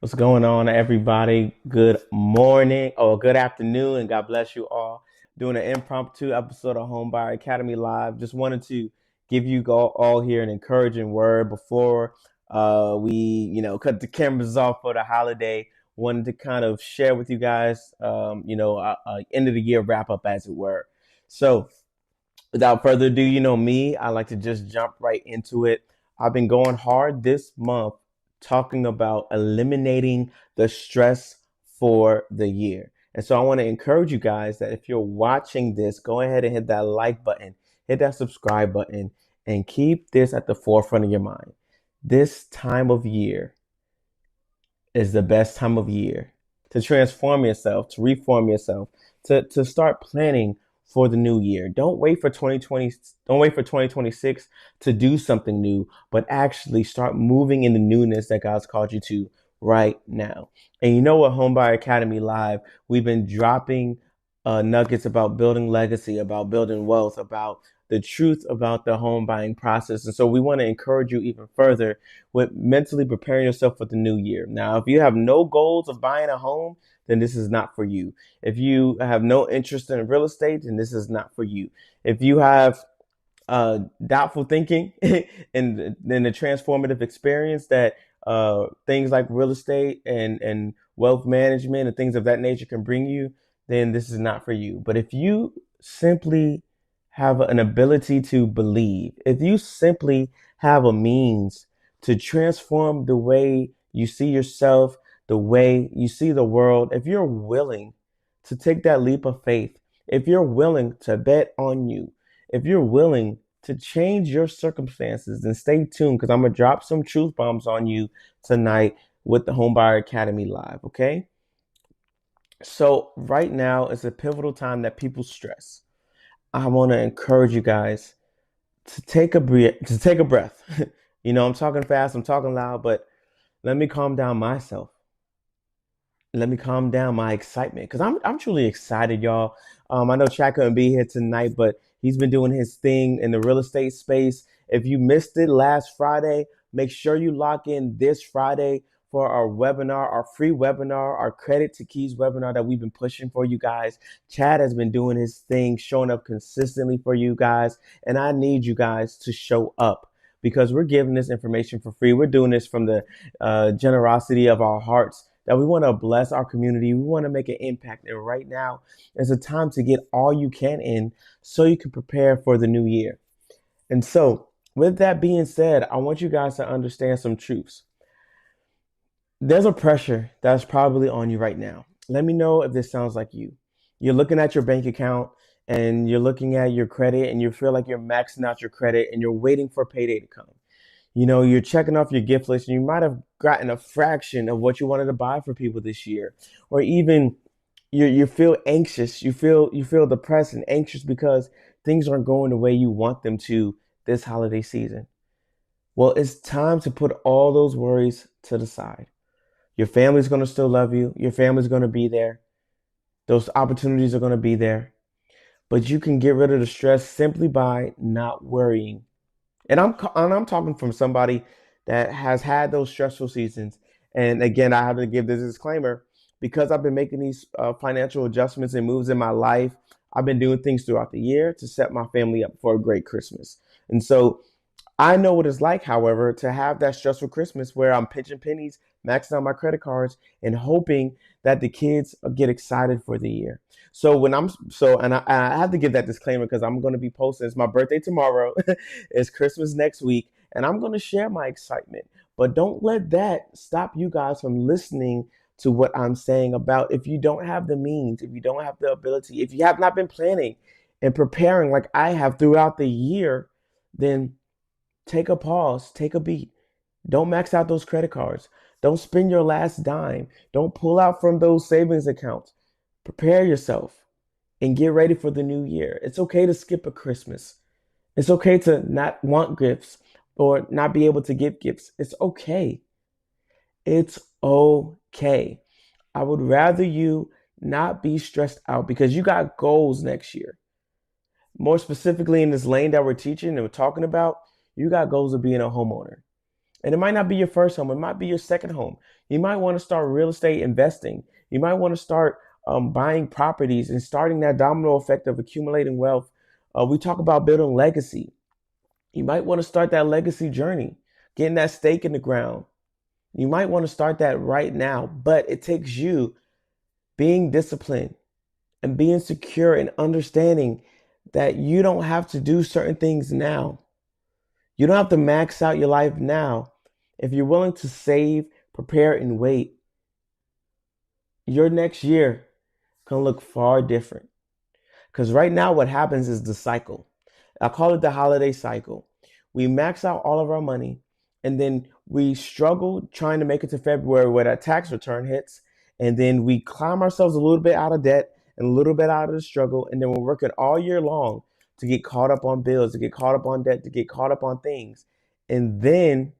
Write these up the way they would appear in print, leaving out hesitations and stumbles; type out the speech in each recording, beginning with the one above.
What's going on, everybody? Good morning or good afternoon, and God bless you all. Doing an impromptu episode of Homebuyer Academy Live. Just wanted to give you all here an encouraging word before we, cut the cameras off for the holiday. Wanted to kind of share with you guys, end of the year wrap up, as it were. So, without further ado, you know me, I like to just jump right into it. I've been going hard this month talking about eliminating the stress for the year. And so I want to encourage you guys that if you're watching this, go ahead and hit that like button, hit that subscribe button, and keep this at the forefront of your mind. This time of year is the best time of year to transform yourself, to reform yourself, to start planning for the new year. Don't wait for 2020, don't wait for 2026 to do something new, but actually start moving in the newness that God's called you to right now. And you know what, Homebuyer Academy Live, we've been dropping nuggets about building legacy, about building wealth, about the truth about the home buying process. And so we want to encourage you even further with mentally preparing yourself for the new year. Now, if you have no goals of buying a home, then this is not for you. If you have no interest in real estate, then this is not for you. If you have doubtful thinking and the transformative experience that things like real estate and wealth management and things of that nature can bring you, then this is not for you. But if you simply have an ability to believe, if you simply have a means to transform the way you see yourself, the way you see the world, if you're willing to take that leap of faith, if you're willing to bet on you, if you're willing to change your circumstances, then stay tuned because I'm going to drop some truth bombs on you tonight with the Homebuyer Academy Live, okay? So, right now is a pivotal time that people stress. I want to encourage you guys to take a breath. I'm talking fast, I'm talking loud, but let me calm down myself. Let me calm down my excitement because I'm truly excited, y'all. I know Chad couldn't be here tonight, but he's been doing his thing in the real estate space. If you missed it last Friday, make sure you lock in this Friday for our webinar, our free webinar, our Credit to Keys webinar that we've been pushing for you guys. Chad has been doing his thing, showing up consistently for you guys, and I need you guys to show up because we're giving this information for free. We're doing this from the generosity of our hearts that we want to bless our community. We want to make an impact. And right now is a time to get all you can in so you can prepare for the new year. And so, with that being said, I want you guys to understand some truths. There's a pressure that's probably on you right now. Let me know if this sounds like you. You're looking at your bank account and you're looking at your credit and you feel like you're maxing out your credit and you're waiting for payday to come. You're checking off your gift list and you might have gotten a fraction of what you wanted to buy for people this year. Or even you feel anxious, you feel depressed and anxious because things aren't going the way you want them to this holiday season. Well, it's time to put all those worries to the side. Your family's going to still love you. Your family's going to be there. Those opportunities are going to be there. But you can get rid of the stress simply by not worrying. And I'm talking from somebody that has had those stressful seasons. And again, I have to give this disclaimer because I've been making these financial adjustments and moves in my life. I've been doing things throughout the year to set my family up for a great Christmas. And so I know what it's like, however, to have that stressful Christmas where I'm pinching pennies, maxing out my credit cards, and hoping that the kids get excited for the year. So when I'm so, and I have to give that disclaimer because I'm going to be posting. It's my birthday tomorrow. It's Christmas next week, and I'm going to share my excitement. But don't let that stop you guys from listening to what I'm saying about if you don't have the means, if you don't have the ability, if you have not been planning and preparing like I have throughout the year, then take a pause, take a beat. Don't max out those credit cards. Don't spend your last dime. Don't pull out from those savings accounts. Prepare yourself and get ready for the new year. It's okay to skip a Christmas. It's okay to not want gifts or not be able to give gifts. It's okay. It's okay. I would rather you not be stressed out because you got goals next year. More specifically, in this lane that we're teaching and we're talking about, you got goals of being a homeowner. And it might not be your first home. It might be your second home. You might want to start real estate investing. You might want to start buying properties and starting that domino effect of accumulating wealth. We talk about building legacy. You might want to start that legacy journey, getting that stake in the ground. You might want to start that right now, but it takes you being disciplined and being secure and understanding that you don't have to do certain things now. You don't have to max out your life now. If you're willing to save, prepare, and wait, your next year can look far different. Because right now, what happens is the cycle. I call it the holiday cycle. We max out all of our money, and then we struggle trying to make it to February where that tax return hits, and then we climb ourselves a little bit out of debt and a little bit out of the struggle, and then we're working all year long to get caught up on bills, to get caught up on debt, to get caught up on things. And then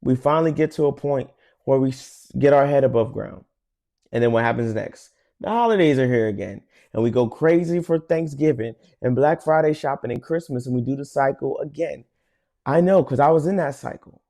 we finally get to a point where we get our head above ground. And then what happens next? The holidays are here again. And we go crazy for Thanksgiving and Black Friday shopping and Christmas, and we do the cycle again. I know because I was in that cycle.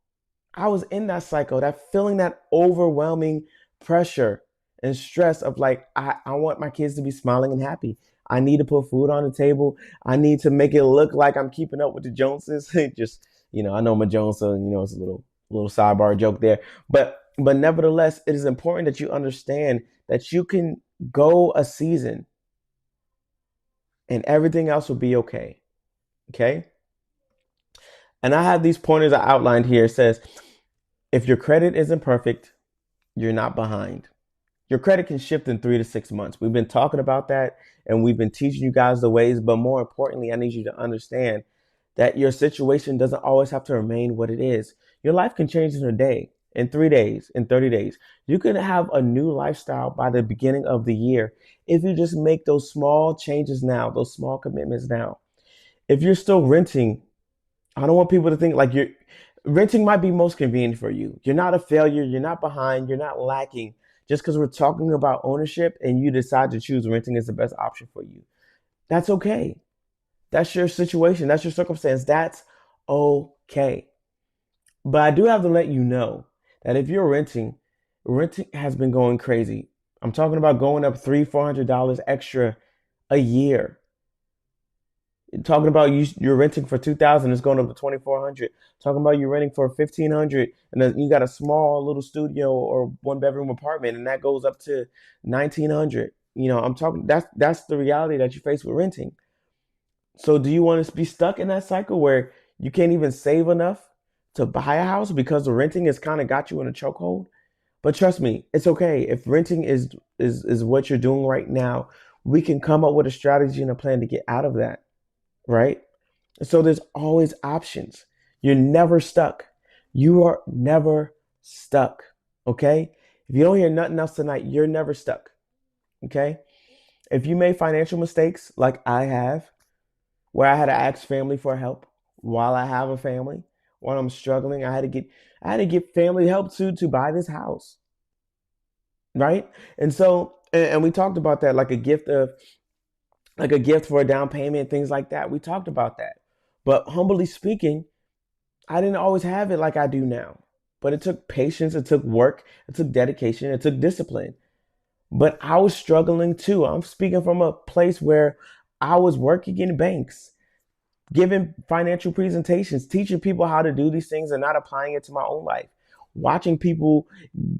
I was in that cycle, that feeling that overwhelming pressure and stress of like, I want my kids to be smiling and happy. I need to put food on the table. I need to make it look like I'm keeping up with the Joneses. Just, I know I'm a Jones, so, it's a little sidebar joke there. But nevertheless, it is important that you understand that you can go a season and everything else will be okay. Okay. And I have these pointers I outlined here. It says, if your credit isn't perfect, you're not behind. Your credit can shift in 3 to 6 months. We've been talking about that and we've been teaching you guys the ways. But more importantly, I need you to understand that your situation doesn't always have to remain what it is. Your life can change in a day, in 3 days, in 30 days. You can have a new lifestyle by the beginning of the year if you just make those small changes now, those small commitments now. If you're still renting, I don't want people to think like renting might be most convenient for you. You're not a failure. You're not behind. You're not lacking just because we're talking about ownership and you decide to choose renting as the best option for you. That's okay. That's your situation. That's your circumstance. That's okay. But I do have to let you know that if you're renting has been going crazy. I'm talking about going up $300-$400 extra a year. Talking about you're renting for 2,000, it's going up to 2,400. Talking about you renting for 1,500, and then you got a small little studio or one bedroom apartment, and that goes up to 1,900. I'm talking that's the reality that you face with renting. So do you want to be stuck in that cycle where you can't even save enough to buy a house because the renting has kind of got you in a chokehold? But trust me, it's okay. If renting is what you're doing right now, we can come up with a strategy and a plan to get out of that, right? So there's always options. You're never stuck. You are never stuck, okay? If you don't hear nothing else tonight, you're never stuck, okay? If you made financial mistakes like I have, where I had to ask family for help while I have a family, while I'm struggling, I had to get family help to buy this house, right? And so, and we talked about that like a gift for a down payment, things like that. We talked about that. But humbly speaking, I didn't always have it like I do now. But it took patience, it took work, it took dedication, it took discipline. But I was struggling too. I'm speaking from a place where I was working in banks, giving financial presentations, teaching people how to do these things and not applying it to my own life, watching people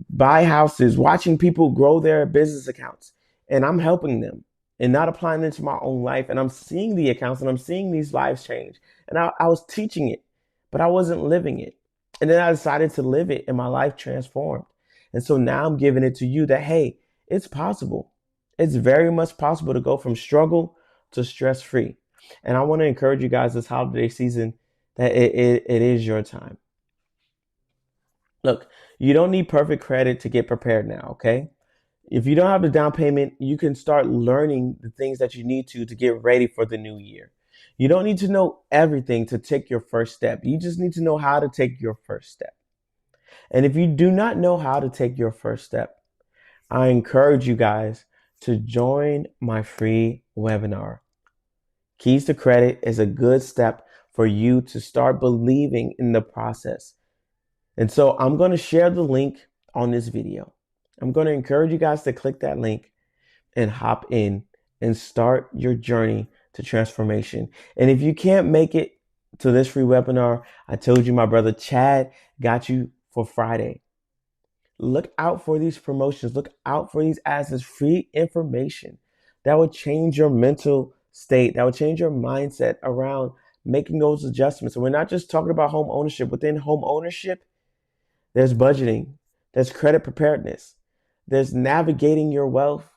buy houses, watching people grow their business accounts, and I'm helping them and not applying it to my own life. And I'm seeing the accounts and I'm seeing these lives change. And I was teaching it, but I wasn't living it. And then I decided to live it and my life transformed. And so now I'm giving it to you that, hey, it's possible. It's very much possible to go from struggle to stress free. And I want to encourage you guys this holiday season that it is your time. Look, you don't need perfect credit to get prepared now, okay? If you don't have the down payment, you can start learning the things that you need to get ready for the new year. You don't need to know everything to take your first step. You just need to know how to take your first step. And if you do not know how to take your first step, I encourage you guys to join my free webinar. Keys to Credit is a good step for you to start believing in the process. And so I'm going to share the link on this video. I'm going to encourage you guys to click that link and hop in and start your journey to transformation. And if you can't make it to this free webinar, I told you my brother Chad got you for Friday. Look out for these promotions. Look out for these ads as free information that will change your mental state, that will change your mindset around making those adjustments. And we're not just talking about home ownership. Within home ownership, there's budgeting, there's credit preparedness, there's navigating your wealth,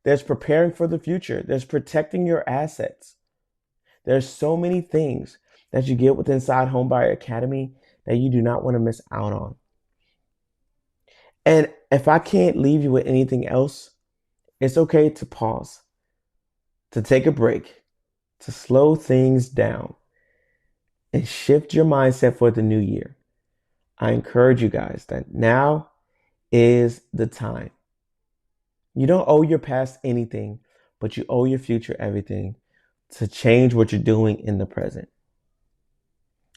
there's preparing for the future, there's protecting your assets. There's so many things that you get with inside Homebuyer Academy that you do not want to miss out on. And if I can't leave you with anything else, it's okay to pause, to take a break, to slow things down and shift your mindset for the new year. I encourage you guys that now is the time. You don't owe your past anything, but you owe your future everything to change what you're doing in the present.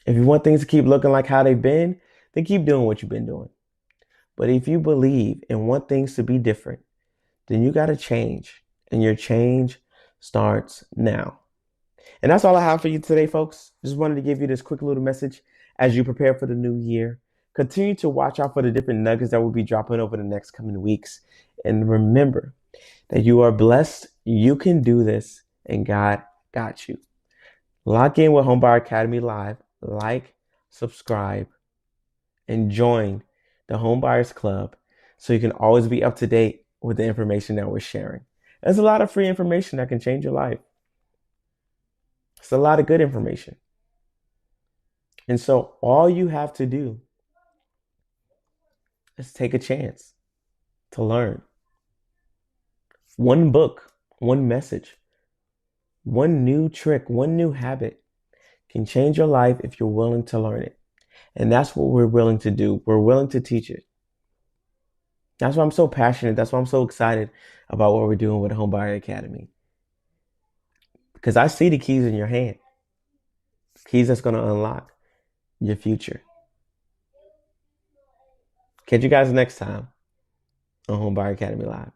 If you want things to keep looking like how they've been, then keep doing what you've been doing. But if you believe and want things to be different, then you got to change. And your change starts now. And that's all I have for you today, folks. Just wanted to give you this quick little message as you prepare for the new year. Continue to watch out for the different nuggets that will be dropping over the next coming weeks. And remember that you are blessed, you can do this, and God got you. Lock in with Homebuyer Academy Live, like, subscribe, and join the Homebuyers Club so you can always be up to date with the information that we're sharing. There's a lot of free information that can change your life. It's a lot of good information. And so all you have to do is take a chance to learn. One book, one message, one new trick, one new habit can change your life if you're willing to learn it. And that's what we're willing to do. We're willing to teach it. That's why I'm so passionate. That's why I'm so excited about what we're doing with Homebuyer Academy. Because I see the keys in your hand. Keys that's going to unlock your future. Catch you guys next time on Homebuyer Academy Live.